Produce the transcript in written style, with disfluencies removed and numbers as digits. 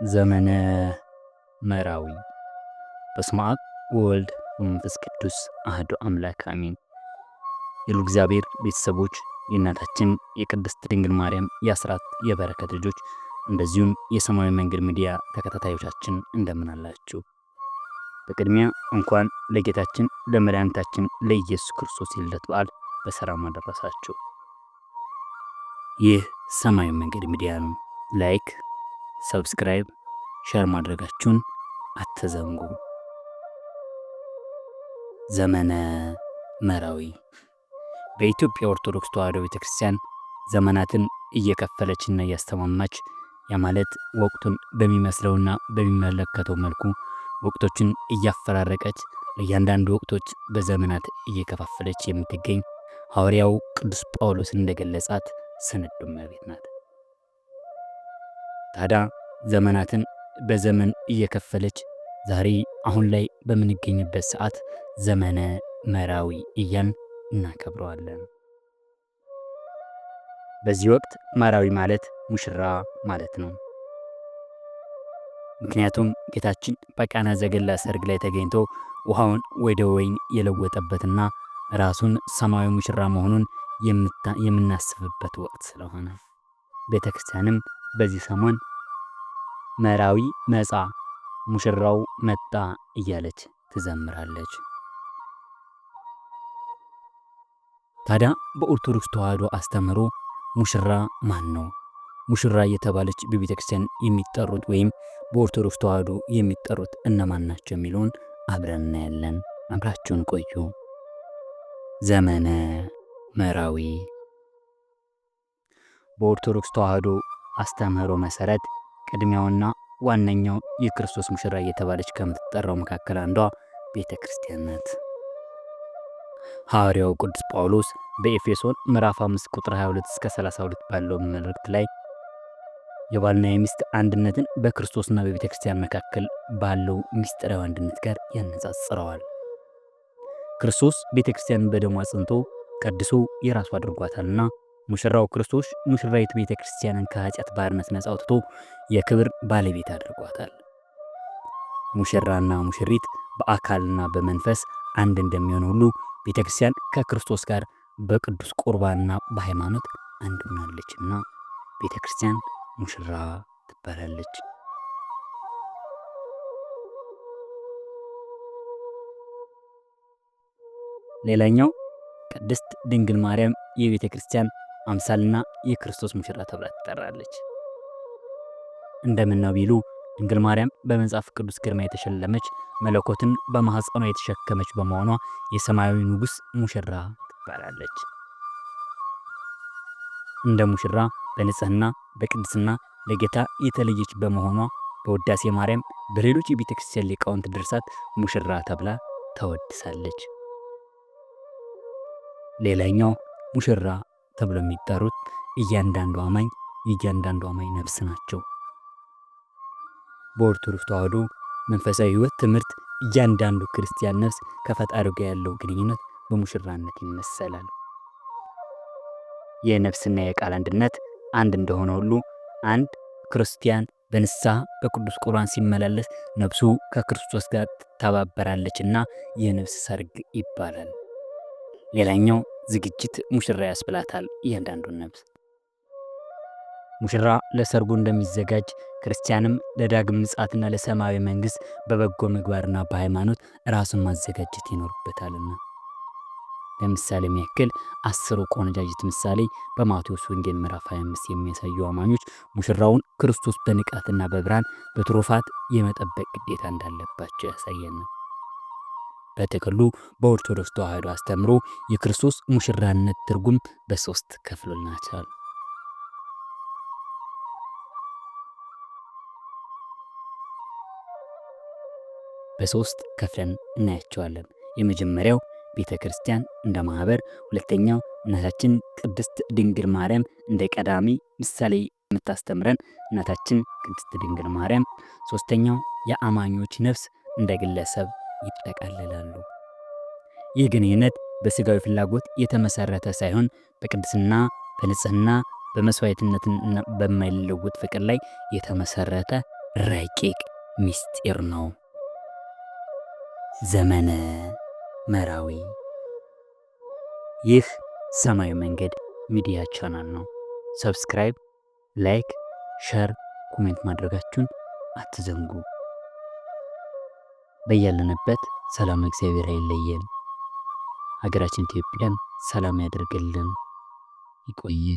ዘመነ መራዊ በስመ አብ ወወልድ ወመንፈስ ቅዱስ አሐዱ አምላክ አሜን። የሉ እግዚአብሔር ቤተሰቦች የእናታችን የቅድስት ድንግል ማርያም የአስራት የበረከት ልጆች እንደዚሁም የሰማያዊ መንገድ ሚዲያ ተከታታዮቻችን እንደምን አላችሁ? በቅድሚያ እንኳን ለጌታችን ለመድኃኒታችን ለኢየሱስ ክርስቶስ የልደት በዓል በሰላም አደረሳችሁ። ይህ ሰማያዊ መንገድ ሚዲያ ነው። ላይክ፣ ሰብስክራይብ፣ ሼር ማድረጋችሁን አትዘንጉ። ዘመነ መራዊ በኢትዮጵያ ኦርቶዶክስ ተዋሕዶ ቤተክርስቲያን ዘመናትን እየከፈለችና እያስተማማች ማለት ወቅቱን በሚመስለውና በሚመለከተው መልኩ ወቅቶችን እያፈራረቀች ለእያንዳንዱ ወቅቶች በዘመናት እየከፋፈለች የምትገኝ ሐዋርያው ቅዱስ ጳውሎስ እንደገለጻት ስንዱ እመቤት ናት። ታዲያ ዘመናትን በዘመን እየከፈለች ዛሬ አሁን ላይ በምንገኝበት ሰዓት ዘመነ መራዊ እያን እናከብረዋለን። በዚህ ወቅት መራዊ ማለት ሙሽራ ማለት ነው። ምክንያቱም ጌታችን በቃና ዘገሊላ ሰርግ ላይ ተገኝቶ ውሃውን ወደ ወይን የለወጠበትና ራሱን ሰማያዊ ሙሽራ መሆኑን የምናስብበት ወቅት ስለሆነ ቤተክርስቲያንም በዚህ ሰሞን መራዊ መጻ ሙሽራው መጣ እያለች ትዘምራለች። ታዲያ በኦርቶዶክስ ተዋሕዶ አስተምህሮ ሙሽራ ማን ነው? ሙሽራ እየተባለች በቤተክርስቲያን የሚጠሩት ወይም በኦርቶዶክስ ተዋሕዶ የሚጠሩት እነማን ናቸው የሚለውን አብረን እናያለን። አብራችሁን ቆዩ። ዘመነ መራዊ በኦርቶዶክስ ተዋሕዶ አስተምህሮ መሰረት ቅድሚያውና ዋነኛው የክርስቶስ ሙሽራ እየተባለች ከምትጠራው መካከል አንዷ ቤተ ክርስቲያን ናት። ሐዋርያው ቅዱስ ጳውሎስ በኤፌሶን ምዕራፍ 5 ቁጥር 22 እስከ 32 ባለው መልእክት ላይ የባልና የሚስት አንድነትን በክርስቶስና በቤተ ክርስቲያን መካከል ባለው ምስጢራዊ አንድነት ጋር ያነጻጽረዋል። ክርስቶስ ቤተ ክርስቲያንን በደሙ አጽንቶ ቀድሶ የራሱ አድርጓታልና ሙሽራው ክርስቶስ ሙሽራይት ቤተ ክርስቲያንን ከኃጢአት ባርነት ነፃ አውጥቶ የክብር ባለቤት አድርጓታል። ሙሽራና ሙሽሪት በአካልና በመንፈስ አንድ እንደሚሆን ሁሉ ቤተ ክርስቲያን ከክርስቶስ ጋር በቅዱስ ቁርባንና በሃይማኖት አንድ ሆናለችና ቤተ ክርስቲያን ሙሽራ ትባላለች። ሌላኛው ቅድስት ድንግል ማርያም የቤተ ክርስቲያን አምሳልና የክርስቶስ ሙሽራ ተብላ ትጠራለች። እንደምን ነው ቢሉ ድንግል ማርያም በመጽሐፍ ቅዱስ ግርማ የተሸለመች መለኮትን በማኅፀኗ የተሸከመች በመሆኗ የሰማያዊ ንጉሥ ሙሽራ ትባላለች። እንደ ሙሽራ በንጽህና በቅድስና ለጌታ የተለየች በመሆኗ በውዳሴ ማርያም በሌሎች የቤተ ክርስቲያን ሊቃውንት ድርሳት ሙሽራ ተብላ ተወድሳለች። ሌላኛው ሙሽራ ተብሎ የሚጠሩት እያንዳንዱ አማኝ የእያንዳንዱ አማኝ ነፍስ ናቸው። በኦርቶዶክስ ተዋሕዶ መንፈሳዊ ሕይወት ትምህርት እያንዳንዱ ክርስቲያን ነፍስ ከፈጣሪው ጋር ያለው ግንኙነት በሙሽራነት ይመሰላል። የነፍስና የቃል አንድነት አንድ እንደሆነ ሁሉ አንድ ክርስቲያን በንስሐ በቅዱስ ቁርባን ሲመላለስ ነፍሱ ከክርስቶስ ጋር ትተባበራለችና የነፍስ ሰርግ ይባላል። ሌላኛው ዝግጅት ሙሽራ ያስብላታል እያንዳንዱን ነፍስ። ሙሽራ ለሰርጉ እንደሚዘጋጅ ክርስቲያንም ለዳግም ምጽአትና ለሰማያዊ መንግስት በበጎ ምግባርና በሃይማኖት ራሱን ማዘጋጀት ይኖርበታልና። ለምሳሌ የሚያክል 10 ቆነጃጅት ምሳሌ በማቴዎስ ወንጌል ምዕራፍ 25 የሚያሳዩ አማኞች ሙሽራውን ክርስቶስ በንቃትና በብርሃን በትሩፋት የመጠበቅ ግዴታ እንዳለባቸው ያሳየናል። በጥቅሉ በኦርቶዶክስ ተዋሕዶ አስተምሮ የክርስቶስ ሙሽራነት ትርጉም በሶስት ከፍሎናቸዋል። በሶስት ከፍለን እናያቸዋለን። የመጀመሪያው ቤተ ክርስቲያን እንደ ማህበር፣ ሁለተኛው እናታችን ቅድስት ድንግል ማርያም እንደ ቀዳሚ ምሳሌ የምታስተምረን እናታችን ቅድስት ድንግል ማርያም፣ ሶስተኛው የአማኞች ነፍስ እንደ ግለሰብ ይጠቃለላሉ። ይህ ግንኙነት በስጋዊ ፍላጎት የተመሰረተ ሳይሆን በቅድስና፣ በንጽህና፣ በመስዋዕትነትና በማይለወጥ ፍቅር ላይ የተመሰረተ ረቂቅ ምስጢር ነው። ዘመነ መራዊ። ይህ ሰማያዊ መንገድ ሚዲያ ቻናል ነው። ሰብስክራይብ፣ ላይክ፣ ሸር፣ ኮሜንት ማድረጋችሁን አትዘንጉ። በያለንበት ሰላም እግዚአብሔር አይለየን። ሀገራችን ኢትዮጵያን ሰላም ያደርግልን። ይቆየ